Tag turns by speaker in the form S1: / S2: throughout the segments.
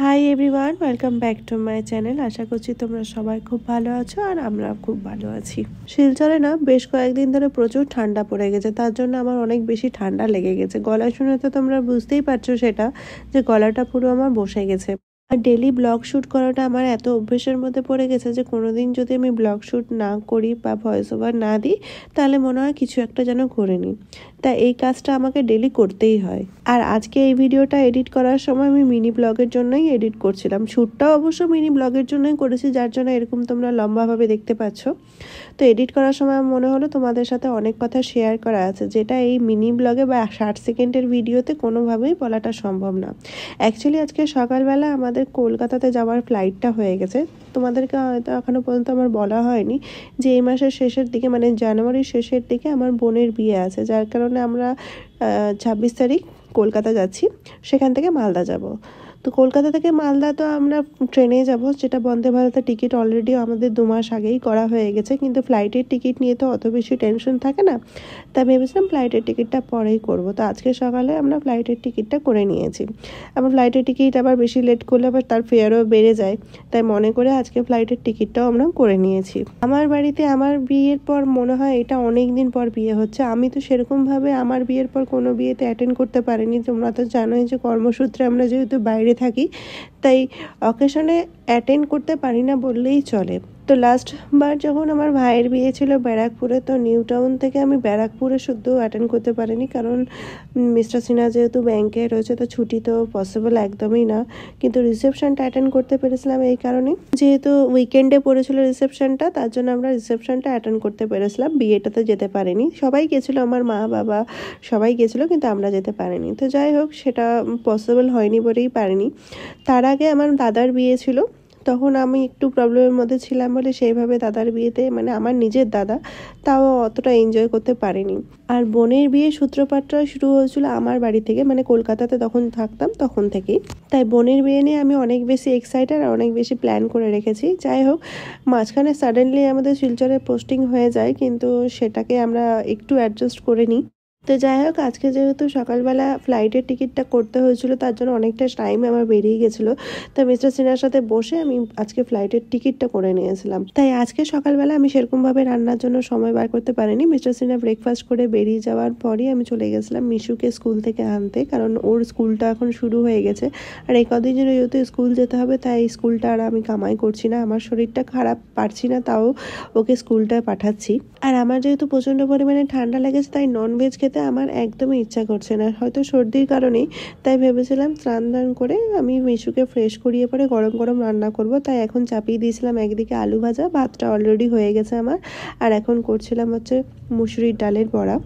S1: High everyone, welcome back to my channel. আশা করছি তোমরা সবাই খুব ভালো আছো আর আমরা খুব ভালো আছি। শিলচরে না বেশ কয়েকদিন ধরে প্রচুর ঠান্ডা পড়ে গেছে, তার জন্য আমার অনেক বেশি ঠান্ডা লেগে গেছে। গলা শুনে তো তোমরা বুঝতেই পারছো সেটা যে গলাটা পুরো আমার বসে গেছে। আর ডেলি ব্লগ শ্যুট করাটা আমার এত অভ্যেসের মধ্যে পড়ে গেছে যে কোনোদিন যদি আমি ব্লগ শ্যুট না করি বা ভয়েস ওভার না দিই তাহলে মনে হয় কিছু একটা যেন করে নিই। তা এই কাজটা আমাকে ডেলি করতেই হয়। আর আজকে এই ভিডিওটা এডিট করার সময় আমি মিনি ব্লগের জন্যই এডিট করছিলাম। শ্যুটটাও অবশ্য মিনি ব্লগের জন্যই করেছি, যার জন্য এরকম তোমরা লম্বাভাবে দেখতে পাচ্ছ। তো এডিট করার সময় মনে হলো তোমাদের সাথে অনেক কথা শেয়ার করা আছে, যেটা এই মিনি ব্লগে বা 60 সেকেন্ডের ভিডিওতে কোনোভাবেই বলাটা সম্ভব না। অ্যাকচুয়ালি আজকে সকালবেলা আমাদের কলকাতাতে যাওয়ার ফ্লাইটটা হয়ে গেছে। তোমাদেরকে হয়তো এখনও পর্যন্ত আমার বলা হয়নি যে এই মাসের শেষের দিকে, মানে জানুয়ারির শেষের দিকে আমার বোনের বিয়ে আছে, যার কারণে আমরা 26 তারিখ কলকাতা যাচ্ছি। সেখান থেকে মালদা যাব। তো কলকাতা থেকে মালদা তো আমরা ট্রেনে যাব, যেটা বন্দে ভারতের টিকিট অলরেডি আমাদের 2 মাস আগেই করা হয়ে গেছে। কিন্তু ফ্লাইটের টিকিট নিয়ে তো অত বেশি টেনশন থাকে না, তাই ভেবেছিলাম ফ্লাইটের টিকিটটা পরেই করব। তো আজকে সকালে আমরা ফ্লাইটের টিকিটটা করে নিয়েছি। আবার ফ্লাইটের টিকিট আবার বেশি লেট করলে আবার তার ফেয়ারও বেড়ে যায়, তাই মনে করে আজকে ফ্লাইটের টিকিটটাও আমরা করে নিয়েছি। আমার বাড়িতে আমার বিয়ের পর মনে হয় এটা অনেক দিন পর বিয়ে হচ্ছে। আমি তো সেরকমভাবে আমার বিয়ের পর কোনো বিয়েতে অ্যাটেন্ড করতে পারিনি। তোমরা তো জানোই যে কর্মসূত্রে আমরা যেহেতু বাইরে থাকি, তাই অকেশনে অ্যাটেন্ড করতে পারি না বললেই চলে। তো লাস্টবার যখন আমার ভাইয়ের বিয়ে ছিল ব্যারাকপুরে, তো নিউ টাউন থেকে আমি ব্যারাকপুরে শুদ্ধ অ্যাটেন্ড করতে পারিনি, কারণ মিস্টার সিনহা যেহেতু ব্যাংকে রয়েছে তো ছুটি তো পসিবল একদমই না। কিন্তু রিসেপশনটা অ্যাটেন্ড করতে পেরেছিলাম এই কারণে, যেহেতু উইকেন্ডে পড়েছিল রিসেপশনটা, তার জন্য আমরা রিসেপশনটা অ্যাটেন্ড করতে পেরেছিলাম। বিয়েটাতে যেতে পারিনি। সবাই গেছিলো, আমার মা বাবা সবাই গেছিলো, কিন্তু আমরা যেতে পারিনি। তো যাই হোক, সেটা পসিবল হয়নি বলেই পারিনি। তার আগে আমার দাদার বিয়ে ছিল, তখন আমি একটু প্রবলেমের মধ্যে ছিলাম বলে সেইভাবে দাদার বিয়েতে, মানে আমার নিজের দাদা, তাও অতটা এনজয় করতে পারিনি। আর বোনের বিয়ে সূত্রপাতটা শুরু হয়েছিল আমার বাড়ি থেকে, মানে কলকাতাতে তখন থাকতাম তখন থেকেই। তাই বোনের বিয়ে নিয়ে আমি অনেক বেশি এক্সাইটেড আর অনেক বেশি প্ল্যান করে রেখেছি। যাই হোক, মাঝখানে সাডেনলি আমাদের শিলচরে পোস্টিং হয়ে যায়, কিন্তু সেটাকে আমরা একটু অ্যাডজাস্ট করে নিই। তো যাই হোক, আজকে যেহেতু সকালবেলা ফ্লাইটের টিকিটটা করতে হয়েছিল, তার জন্য অনেকটা টাইম আমার বেরিয়ে গেছিলো। তো মিস্টার সিনহার সাথে বসে আমি আজকে ফ্লাইটের টিকিটটা করে নিয়েছিলাম। তাই আজকে সকালবেলা আমি সেরকমভাবে রান্নার জন্য সময় বার করতে পারিনি। মিস্টার সিনহা ব্রেকফাস্ট করে বেরিয়ে যাওয়ার পরই আমি চলে গেছিলাম মিশুকে স্কুল থেকে আনতে, কারণ ওর স্কুলটা এখন শুরু হয়ে গেছে। আর এই কদিন যেন যেহেতু স্কুল যেতে হবে, তাই স্কুলটা আর আমি কামাই করছি না। আমার শরীরটা খারাপ, পারছি না, তাও ওকে স্কুলটায় পাঠাচ্ছি। আর আমার যেহেতু প্রচণ্ড পরিমাণে ঠান্ডা লেগেছে, তাই ননভেজ খেতে আমার একদমই ইচ্ছা করছে না, হয়তো সর্দির কারণেই। তাই ভেবেছিলাম স্নান দান করে আমি মিশুকে ফ্রেশ করিয়ে পরে গরম গরম রান্না করব। তাই এখন চাপিয়ে দিয়েছিলাম একদিকে আলু ভাজা, ভাতটা অলরেডি হয়ে গেছে আমার। আর এখন করছিলাম হচ্ছে মুসুরির ডালের বড়া,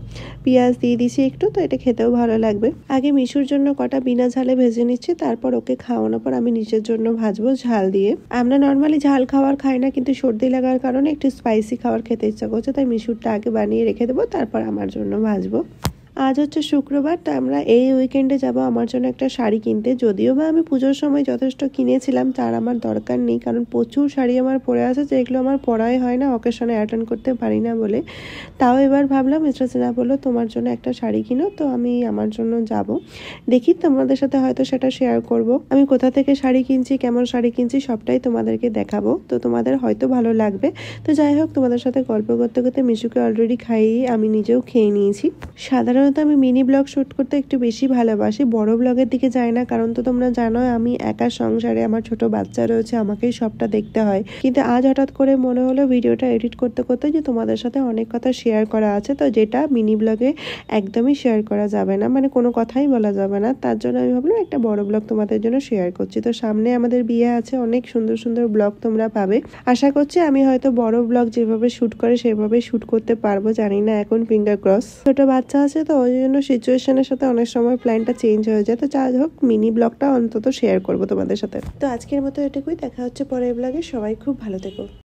S1: পেঁয়াজ দিয়ে দিছি একটু, তো এটা খেতেও ভালো লাগবে। আগে মিশুর জন্য কটা বিনা ঝালে ভেজে নিচ্ছি, তারপর ওকে খাওয়ানোর পর আমি নিজের জন্য ভাজবো ঝাল দিয়ে। আমরা নর্মালি ঝাল খাবার খাই না, কিন্তু সর্দি লাগার কারণে একটু স্পাইসি খাবার খেতে ইচ্ছা করছে, তাই মিশুরটা আগে বানিয়ে রেখে দেবো, তারপর আমার জন্য ভাজবো। আজ হচ্ছে শুক্রবার, তো আমরা এই উইকেন্ডে যাব আমার জন্য একটা শাড়ি কিনতে। যদিও বা আমি পুজোর সময় যথেষ্ট কিনেছিলাম, তার আমার দরকার নেই, কারণ প্রচুর শাড়ি আমার পরে আছে, যেগুলো আমার পরাই হয় না, অকেশনে অ্যাটেন্ড করতে পারি না বলে। তাও এবার ভাবলাম, মিস্টার সিনহা বললো তোমার জন্য একটা শাড়ি কিনো, তো আমি আমার জন্য যাব। দেখি তোমাদের সাথে হয়তো সেটা শেয়ার করব। আমি কোথা থেকে শাড়ি কিনছি, কেমন শাড়ি কিনছি, সবটাই তোমাদেরকে দেখাবো, তো তোমাদের হয়তো ভালো লাগবে। তো যাই হোক, তোমাদের সাথে গল্প করতে করতে মিশুকে অলরেডি খাইয়ে আমি নিজেও খেয়ে নিয়েছি। সাধারণত আমি মিনি ব্লগ শ্যুট করতে একটু বেশি ভালোবাসি, বড় ব্লগের দিকে যাই না, কারণ তো তোমরা জানো আমি একা সংসারে, আমার ছোট বাচ্চা রয়েছে, আমাকেই সবটা দেখতে হয়। কিন্তু আজ হঠাৎ করে মনে হলো ভিডিওটা এডিট করতে করতে যে তোমাদের সাথে অনেক কথা শেয়ার করা আছে, তো যেটা মিনি ব্লগে একদমই শেয়ার করা যাবে না, মানে কোনো কথাই বলা যাবে না। তার জন্য আমি ভাবলাম একটা বড় ব্লগ তোমাদের জন্য শেয়ার করছি। তো সামনে আমাদের বিয়ে আছে, অনেক সুন্দর সুন্দর ব্লগ তোমরা পাবে। আশা করছি আমি হয়তো বড় ব্লগ যেভাবে শ্যুট করে সেভাবে শ্যুট করতে পারবো, জানি না, এখন ফিঙ্গার ক্রস। ছোট বাচ্চা আছে, তো ওই জন্য সিচুয়েশনের সাথে অনেক সময় প্ল্যানটা চেঞ্জ হয়ে যায়। তো যাই হোক, মিনি ব্লগটা অন্তত শেয়ার করবো তোমাদের সাথে। তো আজকের মতো এটুকুই, দেখা হচ্ছে পরের ব্লগে। সবাই খুব ভালো থেকো।